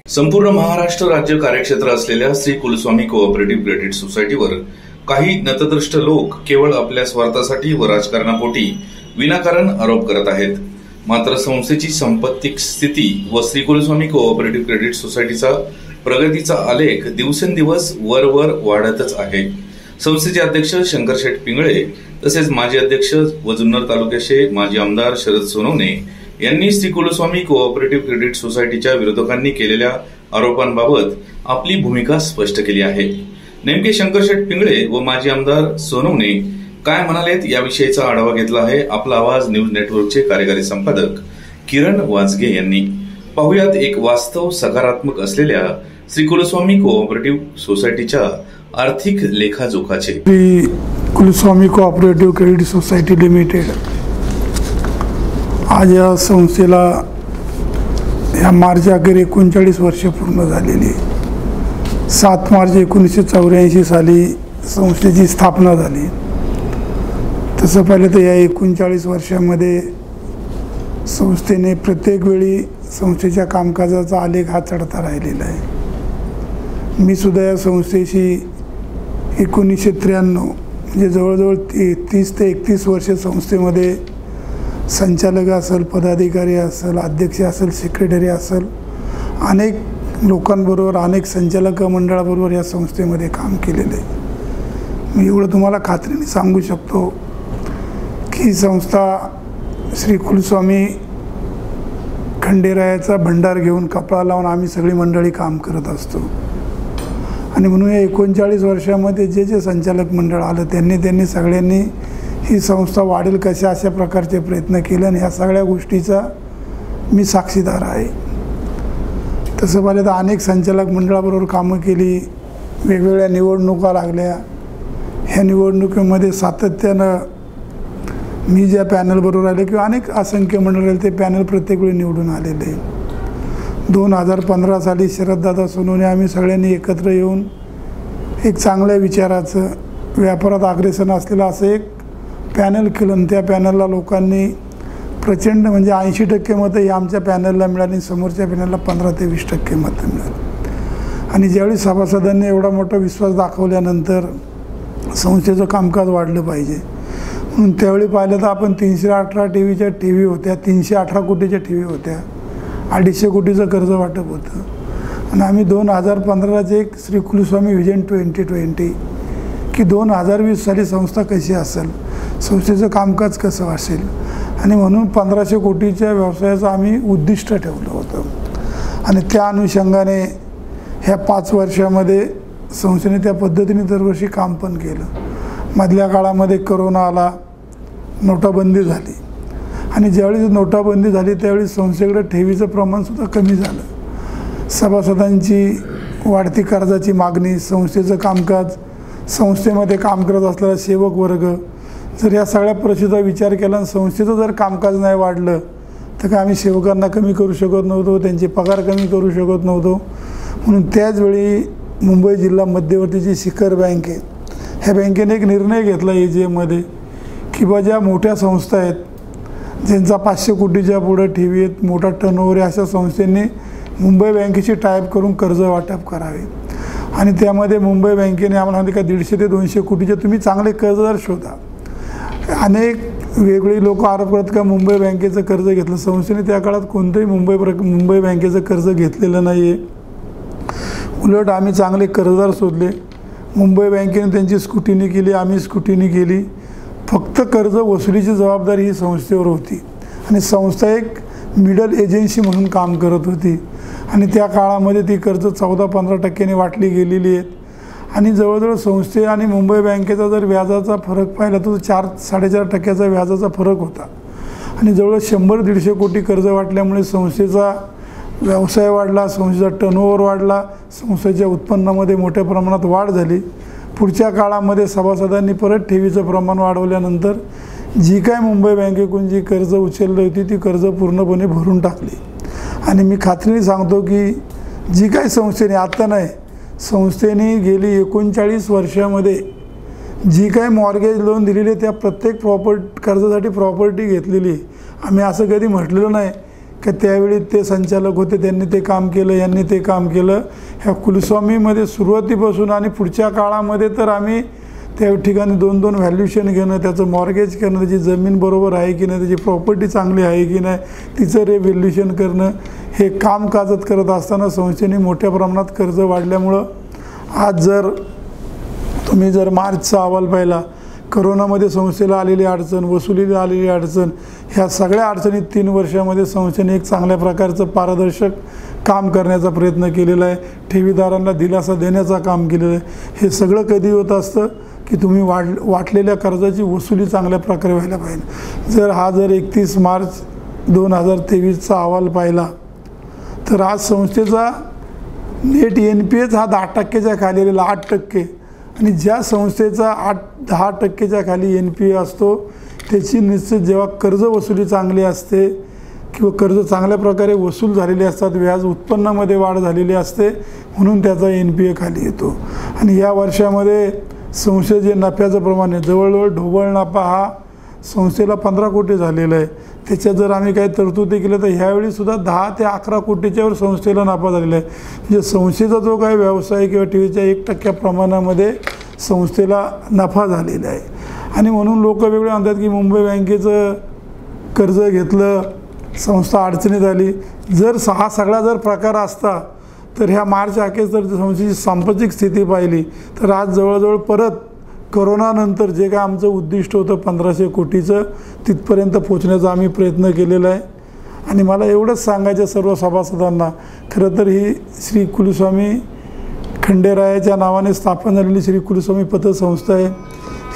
संपूर्ण महाराष्ट्र राज्य कार्यक्षेत्र असलेल्या श्री कुलस्वामी कोऑपरेटिव्ह क्रेडिट सोसायटीवर काही नतद्रष्ट लोक केवळ आपल्या स्वार्थासाठी व राजकारणापोटी विनाकारण आरोप करत आहेत। मात्र संस्थेची संपत्तिक स्थिती व श्री कुलस्वामी कोऑपरेटिव्ह क्रेडिट सोसायटीचा प्रगतीचा आलेख दिवसेंदिवस वर वाढतच आहे। संस्थेचे अध्यक्ष शंकरशेठ पिंगळे तसेच माजी अध्यक्ष व जुन्नर तालुक्याचे माजी आमदार शरद सोनवणे यांनी श्री कुलस्वामी कोऑपरेटिव्ह क्रेडिट सोसायटीच्या विरोधकांनी केलेल्या आरोपांबाबत आपली भूमिका स्पष्ट केली आहे। नेमके शंकरशेठ पिंगळे व माजी आमदार सोनवणे काय म्हणालेत याविषयीचा आढावा घेतला आहे आपला आवाज न्यूज नेटवर्कचे कार्यकारी संपादक किरण वाजगे यांनी। पाहुयात एक वास्तव सकारात्मक असलेल्या श्री कुलस्वामी कोऑपरेटिव्ह सोसायटीच्या आर्थिक लेखाजोखाचे। Shri Kulswami cooperative credit society limited आज या संस्थेला या मार्च अखेर 39 वर्ष पूर्ण झालेली। 7 मार्च 1984 साली संस्थेची स्थापना झाली। तसं पाहिलं तर या 39 वर्षांमध्ये संस्थेने प्रत्येक वेळी संस्थेच्या कामकाजाचा आलेख हा चढता राहिलेला आहे। मी सुद्धा या संस्थेशी 1993 म्हणजे जवळजवळ 30 ते 31 वर्ष संस्थेमध्ये संचालक असेल, पदाधिकारी असेल, अध्यक्ष असेल, सेक्रेटरी असेल, अनेक लोकांबरोबर अनेक संचालक मंडळाबरोबर या संस्थेमध्ये काम केलेलं आहे। मी एवढं तुम्हाला खात्रीने सांगू शकतो की संस्था श्री कुलस्वामी खंडेरायाचा भंडार घेऊन कपडा लावून आम्ही सगळी मंडळी काम करत असतो। आणि म्हणून या 39 वर्षामध्ये जे संचालक मंडळ आलं त्यांनी सगळ्यांनी ही संस्था वाढेल कशा अशा प्रकारचे प्रयत्न केले आणि ह्या सगळ्या गोष्टीचा मी साक्षीदार आहे। तसं पाहिलं तर अनेक संचालक मंडळाबरोबर कामं केली, वेगवेगळ्या निवडणुका लागल्या। ह्या निवडणुकीमध्ये सातत्यानं मी ज्या पॅनलबरोबर आले किंवा अनेक असंख्य मंडळ राहिले ते पॅनल प्रत्येक वेळी निवडून आलेले। 2015 साली शरददादा सोनवणे आम्ही सगळ्यांनी एकत्र येऊन एक चांगल्या विचाराचं व्यापारात अग्रेसन असलेलं असं एक पॅनल केलं। त्या पॅनलला लोकांनी प्रचंड म्हणजे 80% मतं ही आमच्या पॅनलला मिळाली, समोरच्या पॅनलला 15 ते 20% मतं मिळाली। आणि ज्यावेळी सभासदांनी एवढा मोठा विश्वास दाखवल्यानंतर संस्थेचं कामकाज वाढलं पाहिजे म्हणून त्यावेळी पाहिलं तर आपण 318 टीव्हीच्या टीव्ही होत्या, 318 कोटीच्या टीव्ही होत्या, 250 कोटीचं कर्ज वाटप होतं। आणि आम्ही 2015चे एक श्री कुलस्वामी विजन 2020 की 2020 साली संस्था कशी असेल, संस्थेचं कामकाज कसं असेल आणि म्हणून 1500 कोटीच्या व्यवसायाचं आम्ही उद्दिष्ट ठेवलं होतं। आणि त्या अनुषंगाने ह्या 5 वर्षामध्ये संस्थेने त्या पद्धतीने दरवर्षी काम पण केलं। मधल्या काळामध्ये कोरोना आला, नोटाबंदी झाली आणि ज्यावेळी नोटाबंदी झाली त्यावेळी संस्थेकडे ठेवीचं प्रमाणसुद्धा कमी झालं। सभासदांची वाढती कर्जाची मागणी, संस्थेचं कामकाज, संस्थेमध्ये काम करत असलेला सेवक वर्ग, जर या सगळ्या परिस्थितीचा विचार केला आणि संस्थेचं जर कामकाज नाही वाढलं तर काय आम्ही सेवकांना कमी करू शकत नव्हतो, त्यांचे पगार कमी करू शकत नव्हतो। म्हणून त्याचवेळी मुंबई जिल्हा मध्यवर्तीची शिखर बँक आहे, ह्या बँकेने एक निर्णय घेतला AGMमध्ये की बा ज्या मोठ्या संस्था आहेत ज्यांचा 500 कोटीच्या पुढं ठेवी आहेत, मोठा टर्नओव्हर आहे, अशा संस्थांनी मुंबई बँकेशी टायअप करून कर्ज वाटप करावे। आणि त्यामध्ये मुंबई बँकेने आम्हाला सांगितलं का 150 ते 200 कोटीचे तुम्ही चांगले कर्जदार शोधा। अनेक वेगळी लोक आरोप करत का मुंबई बँकेचं कर्ज घेतलं, संस्थेने त्या काळात कोणतंही मुंबई बँकेचं कर्ज घेतलेलं नाही आहे। उलट आम्ही चांगले कर्जदार शोधले, मुंबई बँकेने त्यांची स्क्रुटिनी केली, आम्ही स्क्रुटिनी केली। फक्त कर्ज वसुलीची जबाबदारी ही संस्थेवर होती आणि संस्था एक मिडल एजन्सी म्हणून काम करत होती। आणि त्या काळामध्ये ती कर्ज 14-15% वाटली गेलेली आहेत। आणि जवळजवळ संस्थे आणि मुंबई बँकेचा जर व्याजाचा फरक पाहिला तर 4-4.5% व्याजाचा फरक होता। आणि जवळ 100-150 कोटी कर्ज वाटल्यामुळे संस्थेचा व्यवसाय वाढला, संस्थेचा टर्नओव्हर वाढला, संस्थेच्या उत्पन्नामध्ये मोठ्या प्रमाणात वाढ झाली। पुढच्या काळामध्ये सभासदांनी परत ठेवीचं प्रमाण वाढवल्यानंतर जी काय मुंबई बँकेकडून जी कर्ज उचलली होती ती कर्ज पूर्णपणे भरून टाकली। आणि मी खात्रीने सांगतो की जी काय संस्थेने आता नाही, संस्थेने गेली 39 वर्षामध्ये जी काय मॉर्गेज लोन दिलेली त्या प्रत्येक कर्जासाठी प्रॉपर्टी घेतलेली। आम्ही असं कधी म्हटलेलं नाही की त्यावेळी ते संचालक होते, त्यांनी ते काम केलं, यांनी ते काम केलं. ह्या कुलस्वामीमध्ये सुरुवातीपासून आणि पुढच्या काळामध्ये तर आम्ही त्या ठिकाणी 2-2 व्हॅल्युएशन घेणं, त्याचं मॉर्गेज करणं, त्याची जमीन बरोबर आहे की नाही, त्याची प्रॉपर्टी चांगली आहे की नाही, तिचं रिव्हॅल्युएशन करणं, हे कामकाजात करत असताना संस्थेने मोठ्या प्रमाणात कर्ज वाढल्यामुळं आज जर तुम्ही जर मार्चचा अहवाल पाहिला, करोनामध्ये संस्थेला आलेली अडचण, वसुलीला आलेली अडचण, ह्या सगळ्या अडचणी 3 वर्षामध्ये संस्थेने एक चांगल्या प्रकारचं पारदर्शक काम करण्याचा प्रयत्न केलेला आहे. ठेवीदारांना दिलासा देण्याचं काम केलेलं आहे. हे सगळं कधी होत असतं की तुम्ही वाटलेल्या कर्जाची वसुली चांगल्या प्रकारे व्हायला पाहिजे. जर 31 मार्च 2023चा अहवाल पाहिला तर आज संस्थेचा नेट NPA हा 10%च्या खाली आलेला 8%, आणि ज्या संस्थेचा 8-10%च्या खाली NPA असतो त्याची निश्चित जेव्हा कर्ज वसुली चांगली असते किंवा कर्ज चांगल्या प्रकारे वसूल झालेले असतात, व्याज उत्पन्नामध्ये वाढ झालेली असते, म्हणून त्याचा NPA खाली येतो. आणि या वर्षामध्ये संस्थेचे नफ्याचं प्रमाण आहे, जवळजवळ ढोबळ नफा हा संस्थेला 15 कोटी झालेला आहे. त्याच्यात जर आम्ही काही तरतुदी केलं तर ह्यावेळीसुद्धा 10 ते 11 कोटीच्यावर संस्थेला नफा झालेला आहे. म्हणजे संस्थेचा जो काही व्यवसाय किंवा ठेवीच्या 1% प्रमाणामध्ये संस्थेला नफा झालेला आहे. आणि म्हणून लोक वेगळे म्हणतात की मुंबई बँकेचं कर्ज घेतलं, संस्था अडचणीत आली. जर हा सगळा जर प्रकार असता तर ह्या मार्च अखेर जर संस्थेची सांपत्तिक स्थिती पाहिली तर आज जवळजवळ परत करोनानंतर जे काय आमचं उद्दिष्ट होतं 1500 कोटीचं, तिथपर्यंत पोचण्याचा आम्ही प्रयत्न केलेला आहे. आणि मला एवढंच सांगायचं सर्व सभासदांना, खरं तर ही श्री कुलस्वामी खंडेरायाच्या नावाने स्थापन झालेली श्री कुलस्वामी पतसंस्था आहे.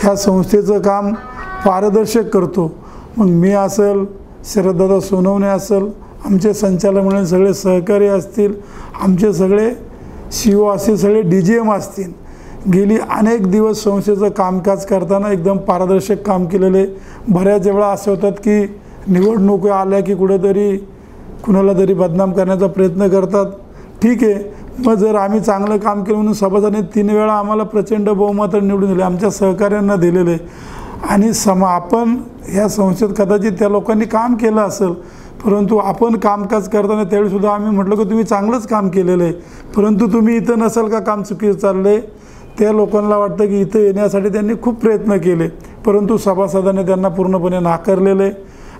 ह्या संस्थेचं काम पारदर्शक करतो. मग मी असेल, शरददादा सोनवणे असेल, आमचे संचालक मंडळ सगळे सहकारी असतील, आमचे सगळे CEO असतील, सगळे DGM असतील, गेली अनेक दिवस संस्थेचं कामकाज करताना एकदम पारदर्शक काम केलेलं आहे. बऱ्याच वेळा असं होतात की निवडणुका आल्या की कुठेतरी कुणाला तरी बदनाम करण्याचा प्रयत्न करतात. ठीक आहे, मग जर आम्ही चांगलं काम केलं म्हणून सभासदांनी 3 वेळा आम्हाला प्रचंड बहुमताने निवडून दिले, आमच्या सहकाऱ्यांना दिलेलं आहे. आणि आपण ह्या संस्थेत कदाचित त्या लोकांनी काम केलं असेल, परंतु आपण कामकाज करताना त्यावेळीसुद्धा आम्ही म्हटलं की तुम्ही चांगलंच काम केलेलं आहे, परंतु तुम्ही इथं नसाल का काम चुकीचं चाललं आहे. त्या लोकांना वाटतं की इथं येण्यासाठी त्यांनी खूप प्रयत्न केले, परंतु सभासदांनी त्यांना पूर्णपणे नाकारलेलं आहे.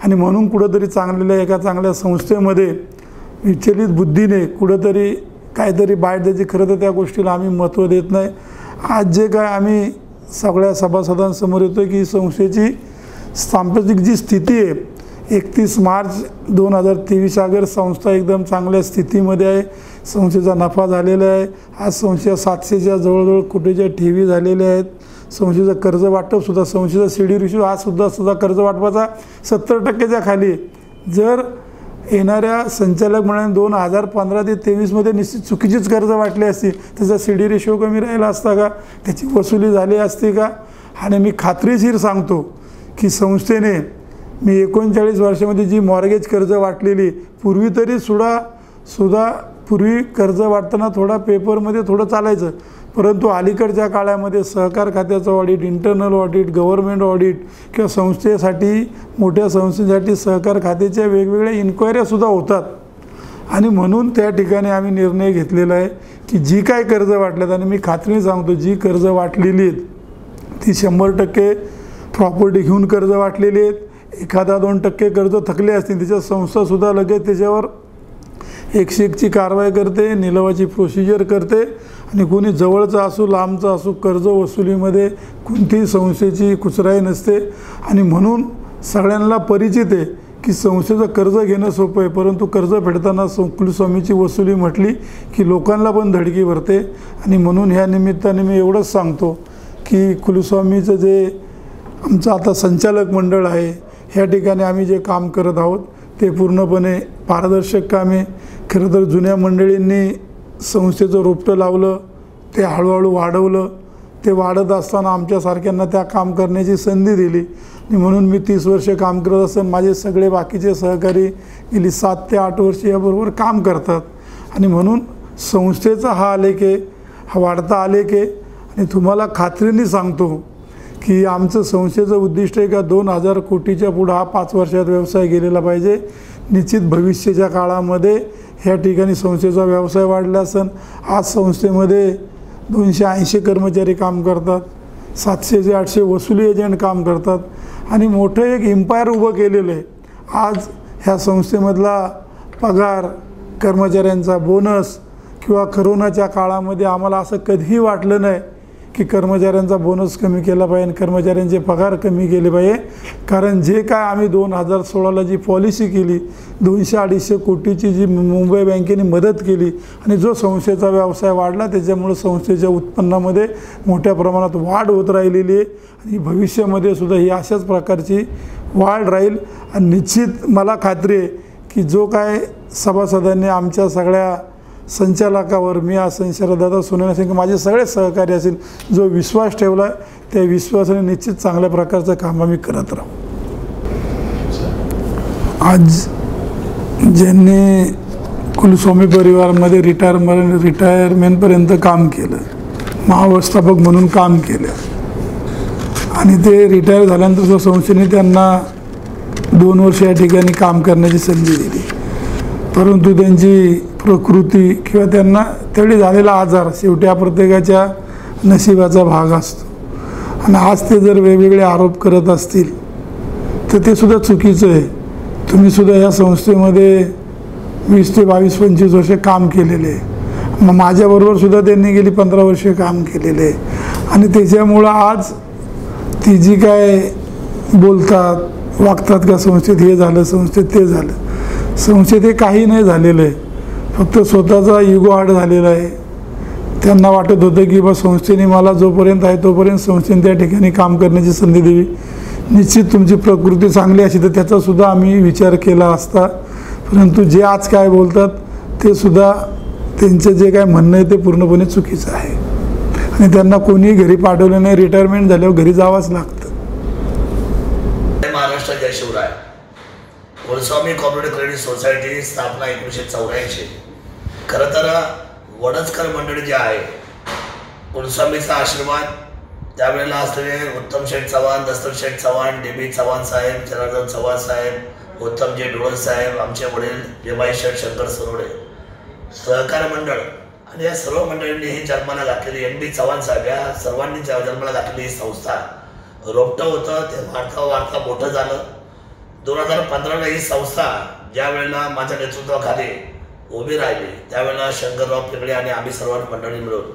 आणि म्हणून कुठंतरी एका चांगल्या संस्थेमध्ये विचलित बुद्धीने कुठंतरी काहीतरी बाहेर द्यायची, खरं तर त्या गोष्टीला आम्ही महत्त्व देत नाही. आज जे काय आम्ही सगळ्या सभासदांसमोर येतो की संस्थेची सांप्रतिक जी स्थिती आहे, 31 मार्च 2023 अगर संस्था एकदम चांगल्या स्थितीमध्ये आहे. संस्थेचा नफा झालेला आहे. आज संस्थेच्या 700च्या जवळजवळ कोटीच्या ठेवी झालेल्या आहेत. संस्थेचं कर्ज वाटपसुद्धा, संस्थेचा CD रेशो हा सुद्धा कर्ज वाटपाचा 70%च्या खाली. जर येणाऱ्या संचालक मंडळाने 2015 ते 23मध्ये निश्चित चुकीचीच कर्ज वाटली असती, त्याचा CD रेशो कमी राहिला असता का, त्याची वसुली झाली असती का. आणि मी खात्रीशीर सांगतो की संस्थेने मी 39 वर्षामध्ये जी मॉर्गेज कर्ज वाटलेली, पूर्वी तरी सुद्धा पूर्वी कर्ज वाटताना थोडा पेपरमध्ये थोडं चालायचं, परंतु अलीकडच्या काळामध्ये सहकार खात्याचं audit, internal audit, government audit किंवा संस्थेसाठी, मोठ्या संस्थेसाठी सहकार खात्याच्या वेगवेगळ्या इन्क्वायऱ्यासुद्धा होतात. आणि म्हणून त्या ठिकाणी आम्ही निर्णय घेतलेला आहे की जी काय कर्ज वाटल्यात, आणि मी खात्रीने सांगतो जी कर्ज वाटलेली आहेत ती 100% प्रॉपर्टी घेऊन कर्ज वाटलेली आहेत. 1-2% कर्ज थकले असतील, त्याच्यात संस्थासुद्धा लगेच त्याच्यावर 101ची कारवाई करते, निलावाची प्रोसिजर करते. आणि कोणी जवळचं असू लांबचं असू कर्ज वसुलीमध्ये कोणतीही संस्थेची कुचराई नसते. आणि म्हणून सगळ्यांना परिचित आहे की संस्थेचं कर्ज घेणं सोपं आहे, परंतु कर्ज फेडताना कुलस्वामीची वसुली म्हटली की लोकांना पण धडकी भरते. आणि म्हणून ह्या निमित्ताने मी एवढंच सांगतो की कुलस्वामीचं जे आमचं आता संचालक मंडळ आहे, ह्या ठिकाणी आम्ही जे काम करत आहोत ते पूर्णपणे पारदर्शक काम आहे. खरं तर जुन्या मंडळींनी संस्थेचं रोपटं लावलं, ते हळूहळू वाढवलं, ते वाढत असताना आमच्यासारख्यांना त्या काम करण्याची संधी दिली. आणि म्हणून मी 30 वर्ष काम करत असताना माझे सगळे बाकीचे सहकारी गेली 7 ते 8 वर्ष याबरोबर काम करतात. आणि म्हणून संस्थेचा हा आलेख आहे, हा वाढता आलेख आहे. आणि तुम्हाला खात्रीने सांगतो की आमचं संस्थेचं उद्दिष्ट आहे का 2000 कोटीच्या पुढं हा 5 वर्षात व्यवसाय गेलेला पाहिजे. निश्चित भविष्याच्या काळामध्ये ह्या ठिकाणी संस्थेचा व्यवसाय वाढला असेल. आज संस्थेमध्ये 280 कर्मचारी काम करतात, 700 ते 800 वसुली एजंट काम करतात आणि मोठं एक एम्पायर उभं केलेलं आहे. आज ह्या संस्थेमधला पगार, कर्मचाऱ्यांचा बोनस किंवा करोनाच्या काळामध्ये आम्हाला असं कधीही वाटलं नाही की कर्मचाऱ्यांचा बोनस कमी केला पाहिजे, कर्मचाऱ्यांचे पगार कमी केले पाहिजे. कारण जे काय आम्ही 2016ला जी पॉलिसी केली, 200-250 कोटीची जी मुंबई बँकेने मदत केली आणि जो संस्थेचा व्यवसाय वाढला, त्याच्यामुळे संस्थेच्या उत्पन्नामध्ये मोठ्या प्रमाणात वाढ होत राहिलेली आहे आणि भविष्यामध्ये सुद्धा ही अशाच प्रकारची वाढ राहील. आणि निश्चित मला खात्री आहे की जो काय सभासदांनी आमच्या सगळ्या संचालकावर, मी असेल, शरददादा सोनवणे असेल, माझे सगळे सहकारी असेल, जो विश्वास ठेवला त्या विश्वासाने निश्चित चांगल्या प्रकारचं काम आम्ही करत राहू. आज ज्यांनी कुलस्वामी परिवारामध्ये रिटायरमेंटपर्यंत काम केलं, महाव्यवस्थापक म्हणून काम केलं आणि ते रिटायर झाल्यानंतर जो संस्थेने त्यांना 2 वर्ष या ठिकाणी काम करण्याची संधी दिली, परंतु त्यांची प्रकृती किंवा त्यांना त्यावेळी झालेला आजार शेवटी हा प्रत्येकाच्या नशिबाचा भाग असतो. आणि आज ते जर वेगवेगळे आरोप करत असतील तर ते सुद्धा चुकीचं आहे. तुम्ही सुद्धा या संस्थेमध्ये 20 ते 22-25 वर्ष काम केलेले आहे. मग माझ्याबरोबर सुद्धा त्यांनी गेली 15 वर्ष काम केलेले आहे आणि त्याच्यामुळं आज ती जी काय बोलतात, वागतात का संस्थेत हे झालं, संस्थेत ते झालं, संस्थेत हे काही नाही झालेलं आहे. फक्त स्वतःचा इगो हार्ट झालेला आहे. त्यांना वाटत होतं की बा संस्थेने मला जोपर्यंत आहे तोपर्यंत संस्थेने त्या ठिकाणी काम करण्याची संधी दिली. निश्चित तुमची प्रकृती चांगली अशी तर त्याचासुद्धा आम्ही विचार केला असता, परंतु जे आज काय बोलतात ते सुद्धा त्यांचं जे काय म्हणणं आहे ते पूर्णपणे चुकीचं आहे आणि त्यांना कोणीही घरी पाठवलं नाही. रिटायरमेंट झाल्यावर घरी जावंच लागतं. महाराष्ट्र जय शिवराय. कुलस्वामी कोऑपरेटिव्ह क्रेडिट सोसायटी स्थापना 1984. खरं तर वडसकर मंडळी जी आहे, कुलस्वामीचा आशीर्वाद त्यावेळेला असलेले उत्तम शेठ चव्हाण, दस्तर शेठ चव्हाण, DB चव्हाण साहेब, जनार्दन चव्हाण साहेब, उत्तमजी डोळे साहेब, आमचे वडील जेबाई शेठ शंकर सोनवणे, सहकार मंडळ आणि या सर्व मंडळींनी ही जन्माला घातलेली NB चव्हाण साहेब या सर्वांनी जन्माला घातलेली ही संस्था रोपटं होतं. ते वाढता मोठं झालं. 2015ला ही संस्था ज्या वेळेला माझ्या नेतृत्वाखाली उभी राहिली त्यावेळेला शंकरराव पिंगळे आणि आम्ही सर्व मंडळी मिळून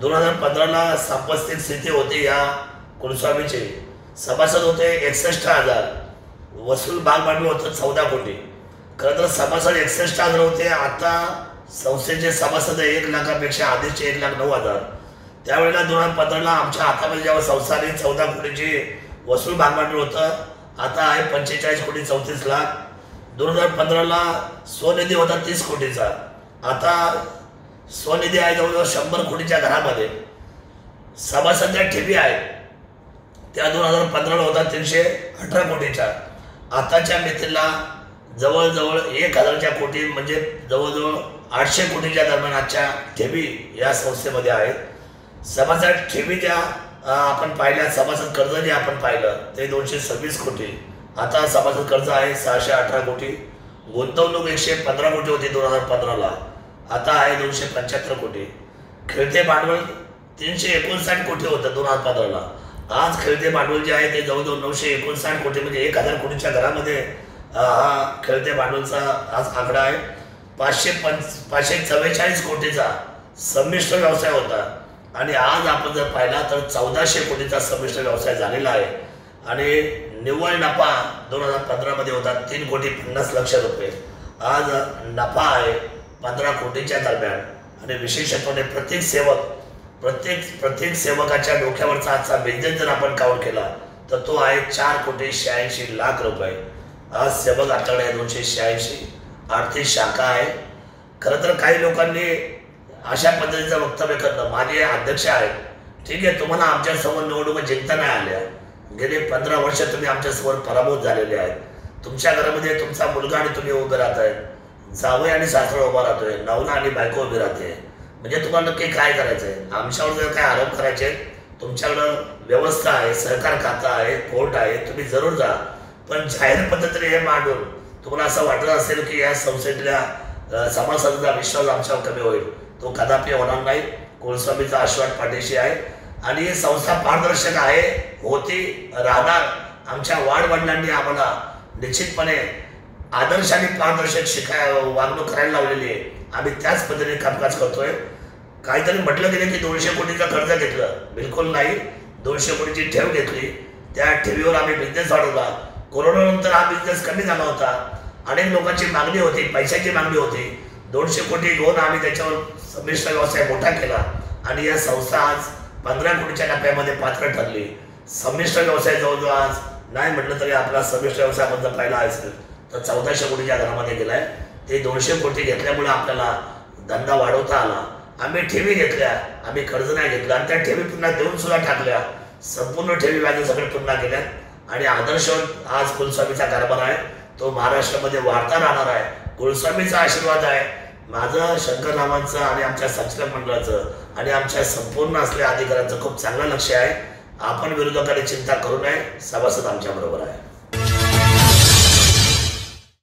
2015ला संपत्ती स्थिती होती या कुलस्वामीची. सभासद होते 61,000, वसूल भाग भांडवल होतं 14 कोटी. खरं तर सभासद 61,000 होते. आता संस्थेचे सभासद 1 लाखापेक्षा आधीचे 1,09,000. त्यावेळेला 2015ला आमच्या हातामध्ये जेव्हा संस्थाने 14 कोटीची वसूल भाग भांडवल होतं, आता आहे 45 कोटी 34 लाख. 2015ला स्वनिधी होता 30 कोटीचा. आता स्वनिधी आहे जवळजवळ 100 कोटीच्या घरामध्ये. सभासद ज्या ठेवी आहेत त्या 2015ला होता 318 कोटीच्या. आताच्या मितीला जवळजवळ 1,000 कोटी म्हणजे जवळजवळ 800 कोटीच्या दरम्यान आजच्या ठेवी या संस्थेमध्ये आहेत. सभासद ठेवी ज्या आपण पाहिल्या, सभासद कर्ज जे आपण पाहिलं ते 226 कोटी. आता सभासद कर्ज आहे 618 कोटी. गुंतवणूक 115 कोटी होती 2015ला, आता आहे 275 कोटी. खेळते भांडवल 359 कोटी होतं 2015ला. आज खेळते भांडवल जे आहे ते जवळजवळ 959 कोटी म्हणजे 1,000 कोटीच्या घरामध्ये हा खेळते भांडवलचा आज आकडा आहे. 544 कोटीचा संमिश्र व्यवसाय होता आणि आज आपण जर पाहिला तर 1400 कोटीचा संमिश्र व्यवसाय झालेला आहे. आणि निव्वळ नफा 2015मध्ये होता 3,50,00,000 रुपये. आज नफा आहे 15 कोटीच्या दरम्यान. आणि विशेषत्वाने प्रत्येक सेवकाच्या डोक्यावरचा आजचा बिझनेस जर आपण काउंट केला तर तो आहे 4,86,00,000 रुपये. आज सेवक आपल्याकडे आहे 286. आर्थिक शाखा आहे. खरं तर काही लोकांनी अशा पद्धतीचं वक्तव्य करणं, माझे अध्यक्ष आहेत, ठीक आहे तुम्हाला आमच्यासमोर निवडणुका जिंकता नाही आल्या, गेले 15 वर्ष तुम्ही आमच्यासमोर पराभूत झालेले आहेत. तुमच्या घरामध्ये तुमचा मुलगा आणि तुम्ही उभे राहत आहेत, जावई आणि सासरा उभा राहतोय, नवरा आणि बायको उभी राहते. म्हणजे तुम्हाला नक्की काय करायचं आहे? आमच्यावर जर काय आरोप करायचे तुमच्याकडं व्यवस्था आहे, सहकार खातं आहे, कोर्ट आहे, तुम्ही जरूर जा. पण जाहीर पद्धतीने हे मांडून तुम्हाला असं वाटत असेल की या संस्थेतल्या सभासदांचा विश्वास आमच्यावर कमी होईल, तो कदापि होणार नाही. कुलस्वामीचा आशीर्वाद पाठीशी आहे आणि ही संस्था पारदर्शक आहे, होती, राहणार. आमच्या वाडवडिलांनी आम्हाला निश्चितपणे आदर्श आणि पारदर्शक वागणूक करायला लावलेली आहे. आम्ही त्याच पद्धतीने कामकाज करतोय. काहीतरी म्हटलं गेलं की 200 कोटीचं कर्ज घेतलं, बिलकुल नाही. 200 कोटीची ठेव घेतली, त्या ठेवीवर आम्ही बिझनेस वाढवला. कोरोनानंतर हा बिझनेस कमी झाला होता, अनेक लोकांची मागणी होती, पैशाची मागणी होती. 200 कोटी घेऊन आम्ही त्याच्यावर संमिश्र व्यवसाय मोठा केला आणि या संस्था आज 15 कोटीच्या नफ्यामध्ये पात्र ठरली. संमिश्र व्यवसाय जवळजवळ आज नाही म्हटलं तरी आपला संमिश्र व्यवसायाबद्दल पाहिला असेल तर 1400 कोटीच्या घरामध्ये गेलाय. ते 200 कोटी घेतल्यामुळे आपल्याला धंदा वाढवता आला. आम्ही ठेवी घेतल्या, आम्ही कर्ज नाही घेतलं आणि त्या ठेवी पुन्हा देऊन सुद्धा टाकल्या. संपूर्ण ठेवी व्याज सगळे पुन्हा केल्यात आणि आदर्श आज कुलस्वामीचा कारभार आहे, तो महाराष्ट्रामध्ये वाढता राहणार आहे. कुलस्वामीचा आशीर्वाद आहे. माझं, शंकररावांचं आणि आमच्या संचालक मंडळाचं आणि आमच्या संपूर्ण असलेल्या अधिकाऱ्यांचं खूप चांगलं लक्ष आहे. आपण विरोधकांनी चिंता करू नये, सभासद आमच्या बरोबर आहे.